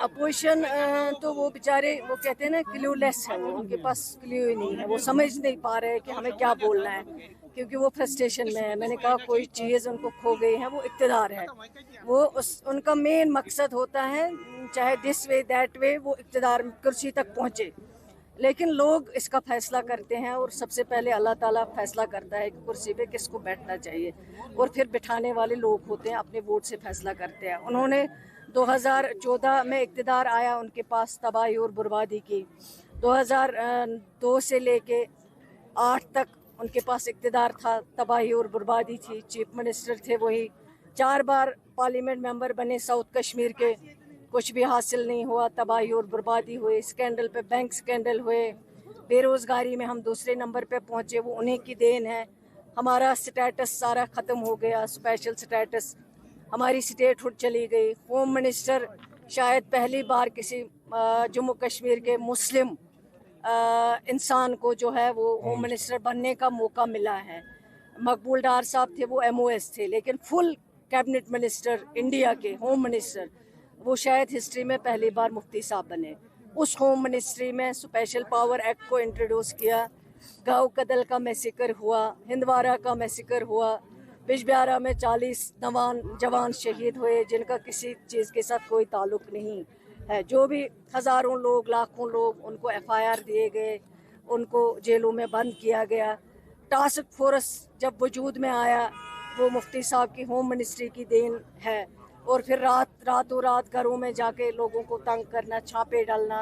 Opposition तो वो बेचारे वो कहते हैं ना क्लूलेस है, वो उनके पास क्ल्यू ही नहीं है, वो समझ नहीं पा रहे कि हमें क्या बोलना है, क्योंकि वो फ्रस्ट्रेशन में है। मैंने कहा कोई चीज़ उनको खो गई है, वो इक़्तिदार है। वो उनका मेन मकसद होता है चाहे दिस वे दैट वे वो इक़्तिदार कुर्सी तक पहुँचे, लेकिन लोग इसका फैसला करते हैं और सबसे पहले अल्लाह ताला फैसला करता है कि कुर्सी पे किसको बैठना चाहिए, और फिर बिठाने वाले लोग होते हैं अपने वोट से फैसला करते हैं। उन्होंने 2014 में इक़्तिदार आया उनके पास तबाही और बर्बादी की। 2002 से लेके 8 तक उनके पास इक़्तिदार था, तबाही और बर्बादी थी। चीफ मिनिस्टर थे वही, 4 बार पार्लियामेंट मेंबर बने साउथ कश्मीर के, कुछ भी हासिल नहीं हुआ, तबाही और बर्बादी हुई। स्कैंडल पे बैंक स्कैंडल हुए, बेरोज़गारी में हम दूसरे नंबर पे पहुँचे, वो उन्हीं की देन है। हमारा स्टेटस सारा ख़त्म हो गया, स्पेशल स्टेटस, हमारी स्टेटहुड चली गई। होम मिनिस्टर शायद पहली बार किसी जम्मू कश्मीर के मुस्लिम इंसान को जो है वो होम मिनिस्टर बनने का मौका मिला है। मकबूल डार साहब थे, वो MOS थे, लेकिन फुल कैबिनेट मिनिस्टर इंडिया के होम मिनिस्टर वो शायद हिस्ट्री में पहली बार मुफ्ती साहब बने। उस होम मिनिस्ट्री में स्पेशल पावर एक्ट को इंट्रोड्यूस किया। गाँव कदल का मैसेकर हुआ, हिंदवारा का मैसेकर हुआ, बिजबिहारा में 40 जवान शहीद हुए जिनका किसी चीज़ के साथ कोई ताल्लुक नहीं है। जो भी हज़ारों लोग, लाखों लोग, उनको FIR दिए गए, उनको जेलों में बंद किया गया। टास्क फोर्स जब वजूद में आया वो मुफ्ती साहब की होम मिनिस्ट्री की देन है। और फिर रातों रात घरों में जाके लोगों को तंग करना, छापे डालना,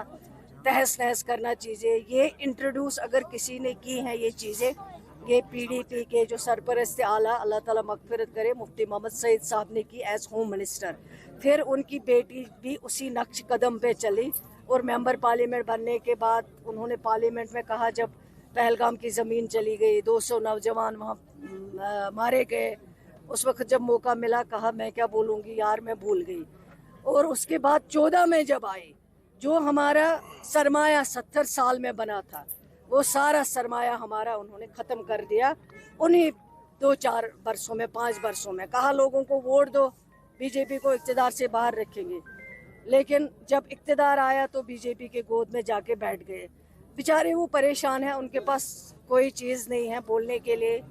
तहस नहस करना चीज़ें, ये इंट्रोड्यूस अगर किसी ने की हैं ये चीज़ें, ये PDP के जो सरपरस्त आला, अल्लाह ताला मगफिरत करे, मुफ्ती मोहम्मद सईद साहब ने की एज होम मिनिस्टर। फिर उनकी बेटी भी उसी नक्श कदम पे चली और मेंबर पार्लियामेंट बनने के बाद उन्होंने पार्लियामेंट में कहा, जब पहलगाम की ज़मीन चली गई, 200 नौजवान वहाँ मारे गए, उस वक्त जब मौका मिला कहा मैं क्या बोलूँगी यार, मैं भूल गई। और उसके बाद 14 में जब आई, जो हमारा सरमाया 70 साल में बना था, वो सारा सरमाया हमारा उन्होंने ख़त्म कर दिया उन्हीं 2-4 बरसों में, 5 बरसों में। कहा लोगों को वोट दो, BJP को इक़्तिदार से बाहर रखेंगे, लेकिन जब इक़्तिदार आया तो BJP के गोद में जाके बैठ गए। बेचारे वो परेशान हैं, उनके पास कोई चीज़ नहीं है बोलने के लिए,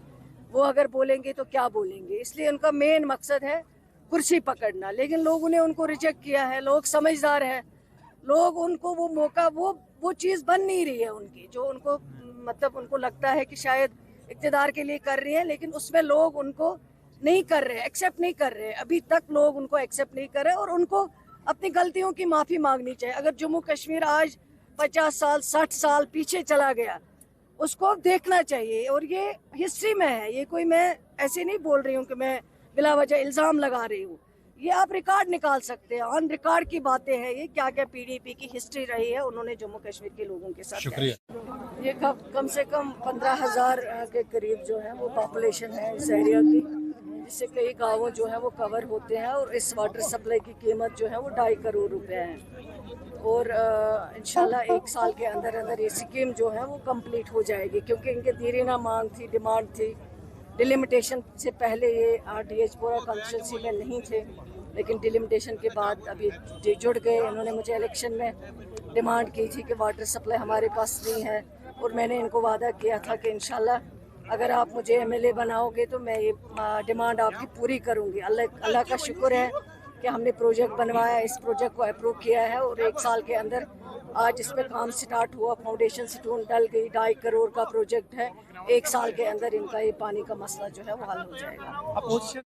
वो अगर बोलेंगे तो क्या बोलेंगे। इसलिए उनका मेन मकसद है कुर्सी पकड़ना, लेकिन लोगों ने उनको रिजेक्ट किया है। लोग समझदार हैं, लोग उनको वो मौका, वो चीज़ बन नहीं रही है उनकी, जो उनको मतलब उनको लगता है कि शायद इक़्तिदार के लिए कर रही है, लेकिन उसमें लोग उनको नहीं कर रहे, एक्सेप्ट नहीं कर रहे। अभी तक लोग उनको एक्सेप्ट नहीं कर रहे और उनको अपनी गलतियों की माफ़ी मांगनी चाहिए। अगर जम्मू कश्मीर आज 50 साल 60 साल पीछे चला गया, उसको देखना चाहिए, और ये हिस्ट्री में है। ये कोई मैं ऐसे नहीं बोल रही हूँ कि मैं बिला वजह इल्ज़ाम लगा रही हूँ, ये आप रिकॉर्ड निकाल सकते हैं, ऑन रिकॉर्ड की बातें हैं ये, क्या क्या PDP की हिस्ट्री रही है उन्होंने जम्मू कश्मीर के लोगों के साथ। शुक्रिया। ये कम से कम 15,000 के करीब जो है वो पॉपुलेशन है इस एरिया की, जिससे कई गाँवों जो है वो कवर होते हैं, और इस वाटर सप्लाई की कीमत जो है वो 2.5 करोड़ रुपए है। और इंशाल्लाह 1 साल के अंदर अंदर ये स्कीम जो है वो कंप्लीट हो जाएगी, क्योंकि इनके दीरीना मांग थी, डिमांड थी। डिलिमिटेशन से पहले ये RDH पूरा कॉन्स्टिट्यूंसी में नहीं थे, लेकिन डिलिमिटेशन के बाद अभी जुड़ गए। इन्होंने मुझे इलेक्शन में डिमांड की थी कि वाटर सप्लाई हमारे पास नहीं है, और मैंने इनको वादा किया था कि इंशाल्लाह अगर आप मुझे MLA बनाओगे तो मैं ये डिमांड आपकी पूरी करूँगी। अल्लाह का शुक्र है कि हमने प्रोजेक्ट बनवाया, इस प्रोजेक्ट को अप्रूव किया है, और 1 साल के अंदर आज इस पे काम स्टार्ट हुआ, फाउंडेशन स्टोन डल गई। 2.5 करोड़ का प्रोजेक्ट है, 1 साल के अंदर इनका ये पानी का मसला जो है वो हल हो जाएगा।